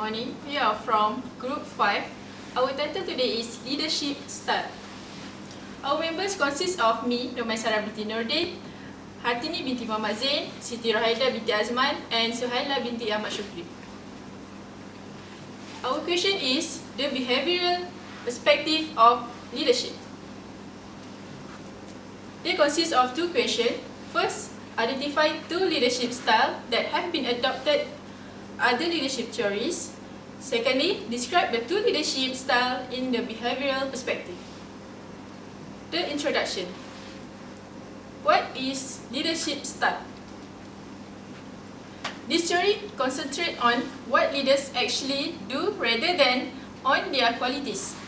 morning. We are from Group 5. Our title today is Leadership Style. Our members consist of me, Nomaisara binti Nordin, Hartini binti Muhammad Zain, Siti Rohaida binti Azman, and Suhaila binti Ahmad Shukri. Our question is the behavioral perspective of leadership. They consist of two questions. First, identify two leadership styles that have been adopted other leadership theories. Secondly, describe the two leadership styles in the behavioral perspective. The introduction. What is leadership style? This theory concentrates on what leaders actually do rather than on their qualities.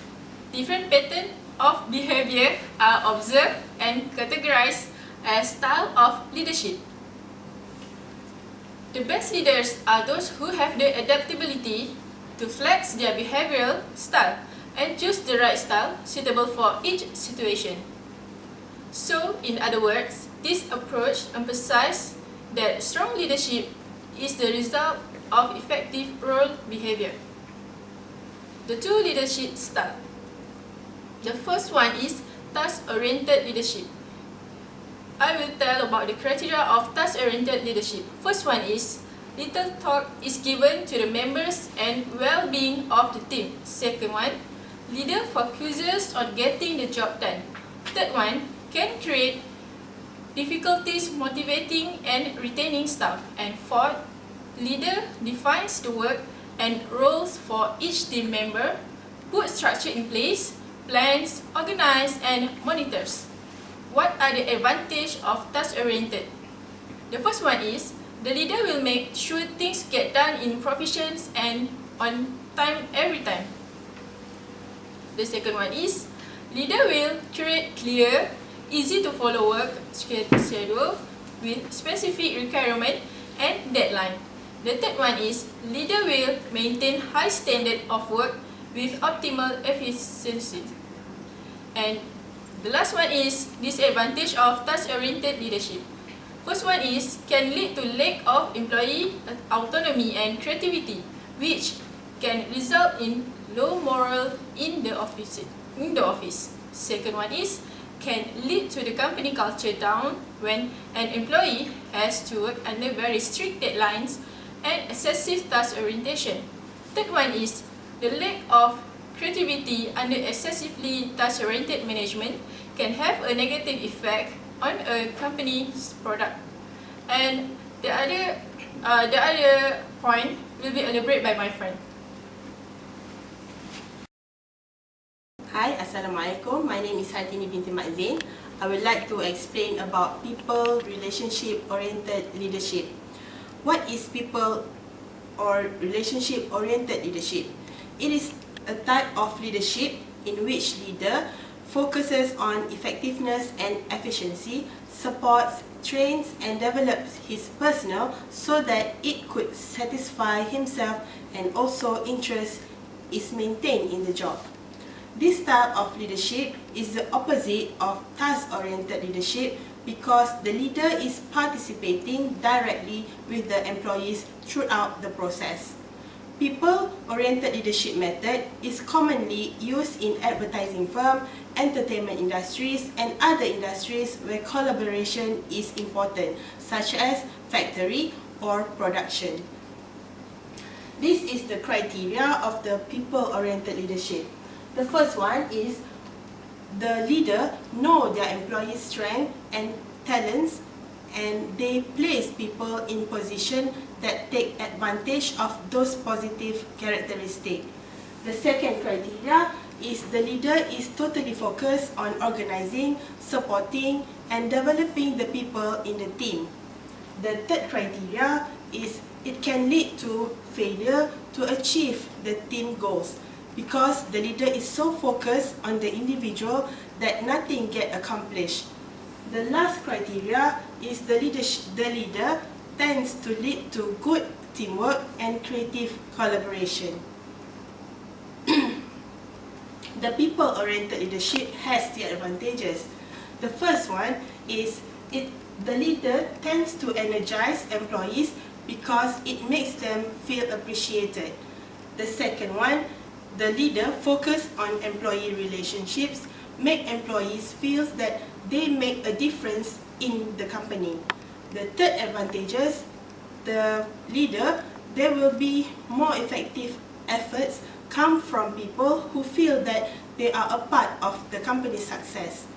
Different patterns of behavior are observed and categorized as style of leadership. The best leaders are those who have the adaptability to flex their behavioral style and choose the right style suitable for each situation. So, in other words, this approach emphasizes that strong leadership is the result of effective role behavior. The two leadership styles. The first one is task-oriented leadership. I will tell about the criteria of task-oriented leadership. First one is, little thought is given to the members and well-being of the team. Second one, leader focuses on getting the job done. Third one, can create difficulties motivating and retaining staff. And fourth, leader defines the work and roles for each team member, put structure in place, plans, organize, and monitors. What are the advantages of task-oriented? The first one is, the leader will make sure things get done in proficiency and on time every time. The second one is, leader will create clear, easy to follow work schedule with specific requirement and deadline. The third one is, leader will maintain high standard of work with optimal efficiency. And the last one is disadvantage of task-oriented leadership. First one is can lead to lack of employee autonomy and creativity, which can result in low morale in the office. Second one is can lead to the company culture down when an employee has to work under very strict deadlines and excessive task orientation. Third one is the lack of creativity under excessively task-oriented management can have a negative effect on a company's product. And the other point will be elaborated by my friend. Hi, Assalamualaikum. My name is Hartini binti Mak Zain. I would like to explain about people relationship-oriented leadership. What is people or relationship-oriented leadership? It is a type of leadership in which leader focuses on effectiveness and efficiency, supports, trains and develops his personnel so that it could satisfy himself and also interest is maintained in the job. This style of leadership is the opposite of task-oriented leadership because the leader is participating directly with the employees throughout the process. People-oriented leadership method is commonly used in advertising firms, entertainment industries, and other industries where collaboration is important, such as factory or production. This is the criteria of the people-oriented leadership. The first one is the leader know their employees' strengths and talents, and they place people in position that take advantage of those positive characteristics. The second criteria is the leader is totally focused on organizing, supporting, and developing the people in the team. The third criteria is it can lead to failure to achieve the team goals because the leader is so focused on the individual that nothing gets accomplished. The last criteria is the leader tends to lead to good teamwork and creative collaboration. The people-oriented leadership has the advantages. The first one is the leader tends to energize employees because it makes them feel appreciated. The second one, the leader focus on employee relationships, make employees feel that they make a difference in the company. The third advantages, the leader, there will be more effective efforts come from people who feel that they are a part of the company's success.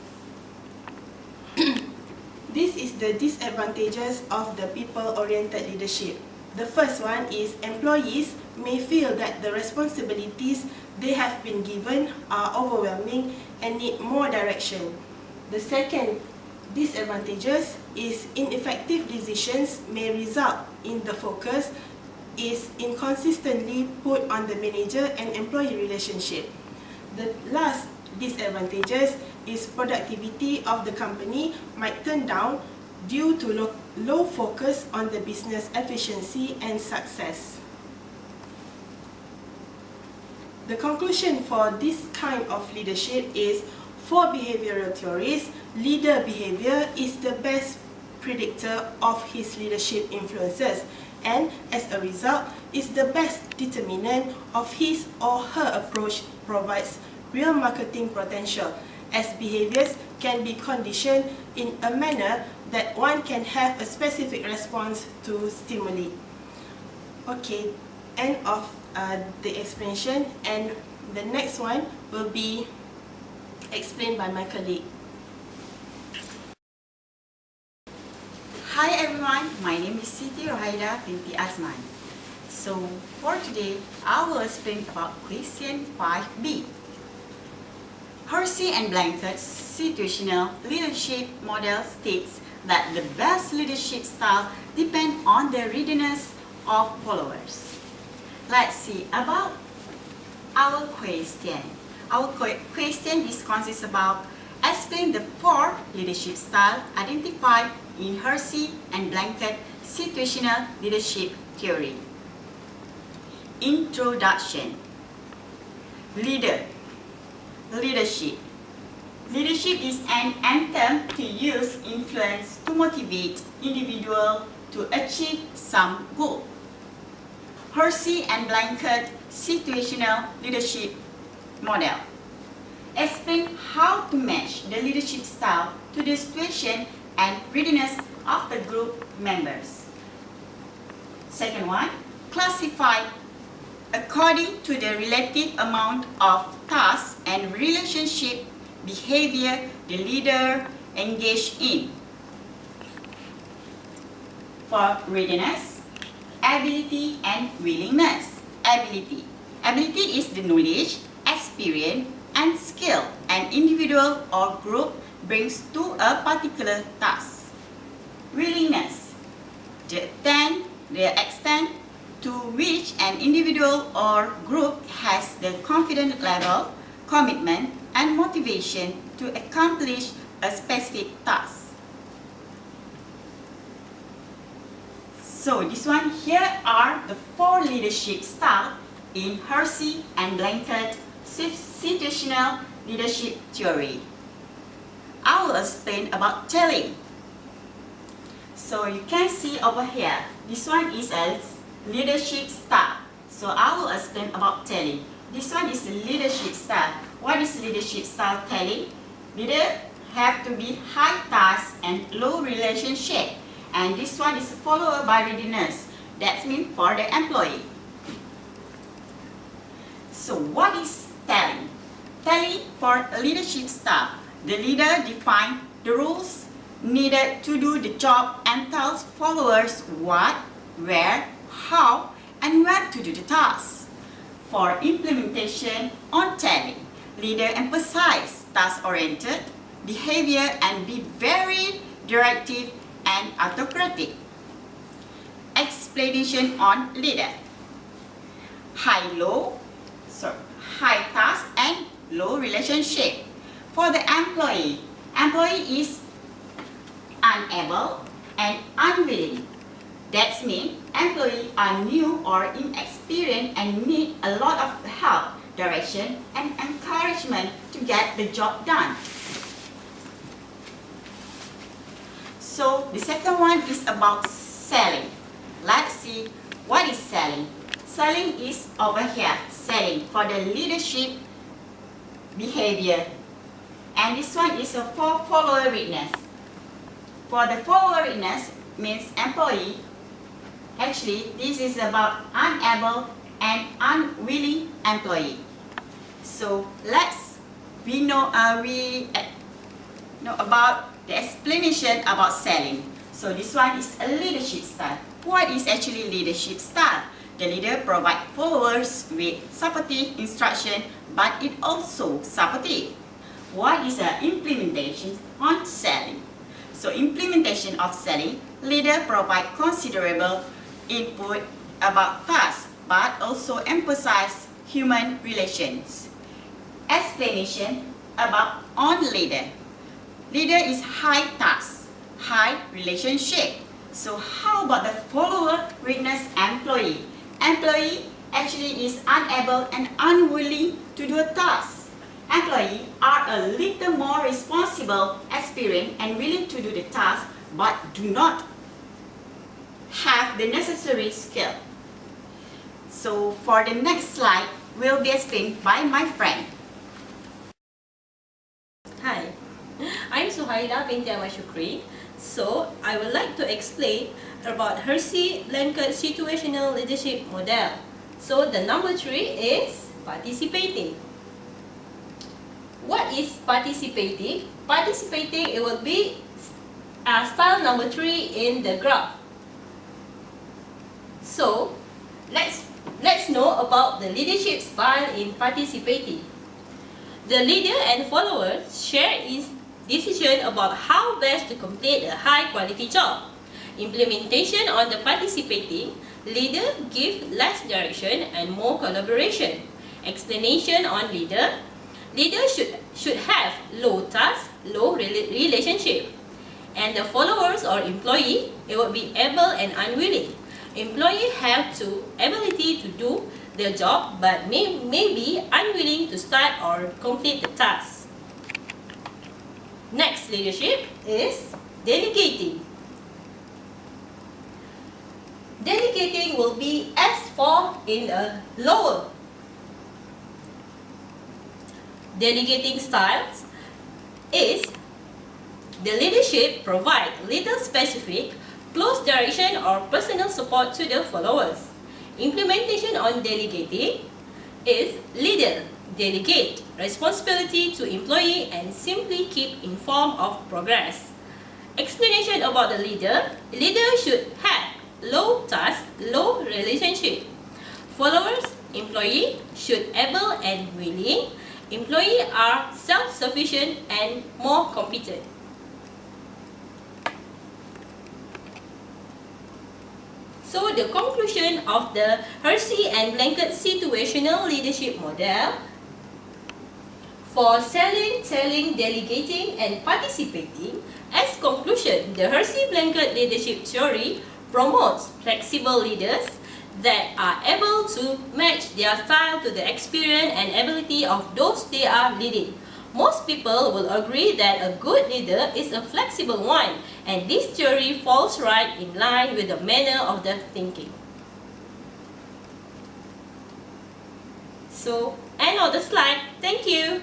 This is the disadvantages of the people-oriented leadership. The first one is employees may feel that the responsibilities they have been given are overwhelming and need more direction. The second disadvantages is ineffective decisions may result in the focus is inconsistently put on the manager and employee relationship. The last disadvantages is productivity of the company might turn down due to low focus on the business efficiency and success. The conclusion for this kind of leadership is, for behavioral theories, leader behavior is the best predictor of his leadership influences, and as a result, is the best determinant of his or her approach provides real marketing potential, as behaviors can be conditioned in a manner that one can have a specific response to stimuli. Okay, end of the explanation, and the next one will be explained by my colleague. Hi everyone, my name is Siti Rohaida binti Azman. So for today, I will explain about question 5b. Hersey and Blankett's situational leadership model states that the best leadership style depends on the readiness of followers. Let's see about our question. Our question is consists about explain the 4 leadership styles identified in Hersey and Blankett situational leadership theory. Introduction. Leadership. Leadership is an attempt to use influence to motivate individuals to achieve some goal. Hersey and Blankett situational leadership model. Explain how to match the leadership style to the situation and readiness of the group members. Second one, classify according to the relative amount of tasks and relationship behavior the leader engaged in. For readiness, ability and willingness. Ability is the knowledge, experience, and skill an individual or group brings to a particular task. Willingness, the extent to which an individual or group has the confidence level, commitment, and motivation to accomplish a specific task. So this one, here are the 4 leadership styles in Hersey and Blankett situational leadership theory. I will explain about telling. So you can see over here, this one is a leadership style. So I will explain about telling. This one is the leadership style. What is leadership style telling? Leader have to be high task and low relationship. And this one is followed by readiness. That means for the employee. So what is telling? Telling for a leadership style. The leader defines the rules needed to do the job and tells followers what, where, how, and when to do the task. For implementation on telling, leader emphasize task-oriented behavior and be very directive and autocratic. Explanation on leader. High task and low relationship. For the employee is unable and unwilling. That means employees are new or inexperienced and need a lot of help, direction, and encouragement to get the job done. So the second one is about selling. Let's see what is selling. Selling is over here, selling for the leadership behavior. And this one is for follower witness. For the follower witness means employee. Actually, this is about unable and unwilling employee. So we know about the explanation about selling. So this one is a leadership style. What is actually leadership style? The leader provides followers with supportive instruction, but it also supportive. What is the implementation on selling? So implementation of selling, leader provide considerable input about tasks, but also emphasize human relations. Explanation about on leader. Leader is high task, high relationship. So how about the follower, witness, employee? Employee actually is unable and unwilling to do a task. Employees are a little more responsible, experienced, and willing to do the task, but do not have the necessary skill. So for the next slide will be explained by my friend. Hi, I'm Suhaila binti Ahmad Shukri. So I would like to explain about Hersey-Blanchard situational leadership model. So the number 3 is participating. What is participating? Participating, it will be style number 3 in the graph. So let's know about the leadership style in participating. The leader and followers share his decision about how best to complete a high quality job. Implementation on the participating, leader give less direction and more collaboration. Explanation on leader, leader should have low task, low relationship. And the followers or employee, it will be able and unwilling. Employee have to ability to do their job but may be unwilling to start or complete the task. Next leadership is delegating. Delegating will be S4 in the lower. Delegating styles is the leadership provide little specific, close direction or personal support to the followers. Implementation on delegating is leader delegate responsibility to employee and simply keep informed of progress. Explanation about the leader, leader should have low task, low relationship. Followers, employee should able and willing. Employee are self-sufficient and more competent. So the conclusion of the Hersey and Blanchard situational leadership model for selling, telling, delegating, and participating, as conclusion, the Hersey-Blanchard leadership theory promotes flexible leaders that are able to match their style to the experience and ability of those they are leading. Most people will agree that a good leader is a flexible one, and this theory falls right in line with the manner of the thinking. So, end of the slide. Thank you.